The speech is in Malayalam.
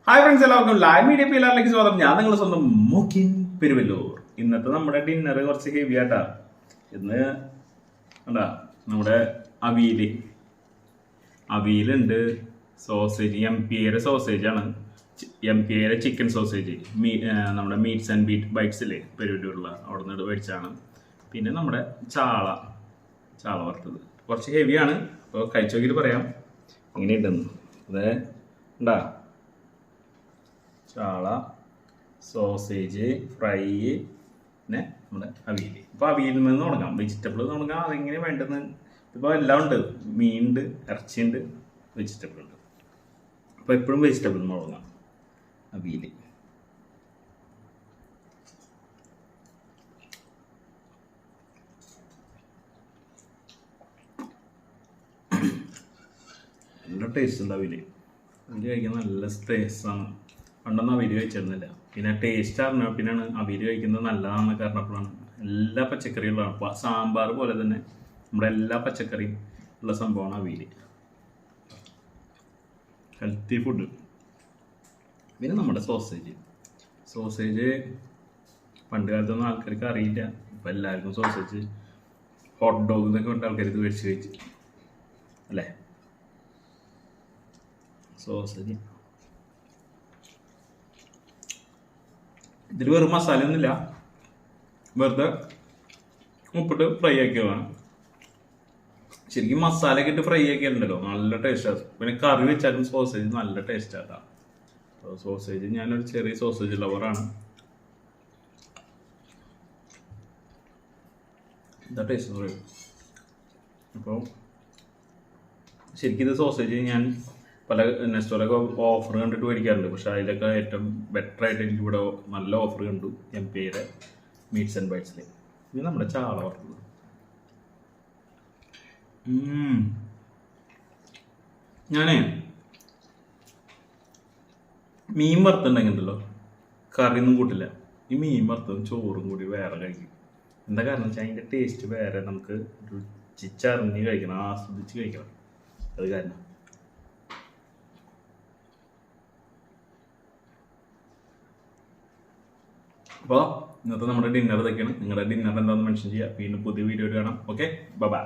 ഹായ് ഫ്രണ്ട്സ്, എല്ലാവർക്കും ലൈവ് മീഡിയ പിള്ളേരിലേക്ക് സ്വാഗതം. ഞാൻ നിങ്ങളുടെ സ്വന്തം മുഖിൻ പെരുവല്ലൂർ. ഇന്നത്തെ നമ്മുടെ ഡിന്നർ കുറച്ച് ഹെവി ആട്ടാ. ഇന്ന് എന്താ നമ്മുടെ അവിയലുണ്ട്, സോസേജ്, MPAയുടെ സോസേജാണ്, MPAയുടെ ചിക്കൻ സോസേജ്, നമ്മുടെ മീറ്റ്സ് ആൻഡ് ബൈറ്റ്സ് ഇല്ലേ പെരുവല്ലൂരുള്ള അവിടെ നിന്ന് മേടിച്ചാണ്. പിന്നെ നമ്മുടെ ചാള വറുത്തത് കുറച്ച് ഹെവിയാണ്. അപ്പോൾ കഴിച്ചു നോക്കിയിട്ട് പറയാം എങ്ങനെയുണ്ടെന്ന്. അത് ഉണ്ടാ ചാള, സോസേജ്, ഫ്രൈ, പിന്നെ നമ്മുടെ അവിയൽ. ഇപ്പോൾ അവിയലിൽ നിന്ന് തുടങ്ങാം. വെജിറ്റബിൾ തുടങ്ങാം. അതെങ്ങനെ വേണ്ടതെന്ന് ഇപ്പോൾ എല്ലാം ഉണ്ട്. മീനുണ്ട്, ഇറച്ചിയുണ്ട്, വെജിറ്റബിൾ ഉണ്ട്. അപ്പോൾ എപ്പോഴും വെജിറ്റബിൾ തുടങ്ങാം. അവിയൽ നല്ല ടേസ്റ്റ് ഉണ്ട്. അവിയൽ കഴിക്കാൻ നല്ല ടേസ്റ്റാണ്. പണ്ടൊന്നും അവിയൽ കഴിച്ചിരുന്നില്ല. പിന്നെ ടേസ്റ്റ് അറിഞ്ഞാൽ പിന്നെയാണ് അവിയൽ കഴിക്കുന്നത് നല്ലതാണെന്ന് കാരണപ്പോഴാണ്. എല്ലാ പച്ചക്കറികളും സാമ്പാർ പോലെ തന്നെ നമ്മുടെ എല്ലാ പച്ചക്കറിയും ഉള്ള സംഭവമാണ് അവിയൽ. Healthy food. പിന്നെ നമ്മുടെ സോസേജ് പണ്ട് കാലത്തൊന്നും ആൾക്കാർക്ക് അറിയില്ല. ഇപ്പം എല്ലാവർക്കും സോസേജ്, ഹോട്ട് ഡോഗ് എന്നൊക്കെ കൊണ്ട് ആൾക്കാർ ഇത് മേടിച്ച് കഴിച്ച് അല്ലേ. സോസേജ് ഇതിൽ വെറും മസാലയൊന്നുമില്ല, വെറുതെ ഉപ്പിട്ട് ഫ്രൈ ആക്കിയതാണ്. ശരിക്കും മസാലയൊക്കെ ഇട്ട് ഫ്രൈ ആക്കിയിട്ടുണ്ടല്ലോ, നല്ല ടേസ്റ്റാണ്. പിന്നെ കറി വെച്ചാലും സോസേജ് നല്ല ടേസ്റ്റാണ്. സോസേജ് ഞാനൊരു ചെറിയ സോസേജ് ലവറാണ്. എന്താ ടേസ്റ്റ് എന്ന് പറയും. അപ്പോൾ ശരിക്കും ഇത് സോസേജ് ഞാൻ പല നെസ്റ്റോറൊക്കെ ഓഫർ കണ്ടിട്ട് മേടിക്കാറുണ്ട്. പക്ഷെ അതിലൊക്കെ ഏറ്റവും ബെറ്റർ ആയിട്ട് എനിക്ക് ഇവിടെ നല്ല ഓഫർ കണ്ടു MPAയുടെ മീറ്റ്സ് ആൻഡ് ബൈറ്റ്സിൽ. ഇത് നമ്മുടെ ചാള വറുത്തത്. ഞാനേ മീൻ വറുത്തുണ്ടെങ്കിലോ കറിയൊന്നും കൂട്ടില്ല. ഈ മീൻ വറുത്തതും ചോറും കൂടി വേറെ കഴിക്കും. എന്താ കാരണം വെച്ചാൽ അതിൻ്റെ ടേസ്റ്റ് വേറെ. നമുക്ക് രുചിച്ചറിഞ്ഞ് കഴിക്കണം, ആസ്വദിച്ച് കഴിക്കണം. അത് കാരണം അപ്പോൾ ഇന്നത്തെ നമ്മുടെ ഡിന്നർ ഇതൊക്കെയാണ്. നിങ്ങളുടെ ഡിന്നർ എന്താണെന്ന് മെൻഷൻ ചെയ്യുക. വീണ്ടും പുതിയ വീഡിയോ കാണാം. Okay, by.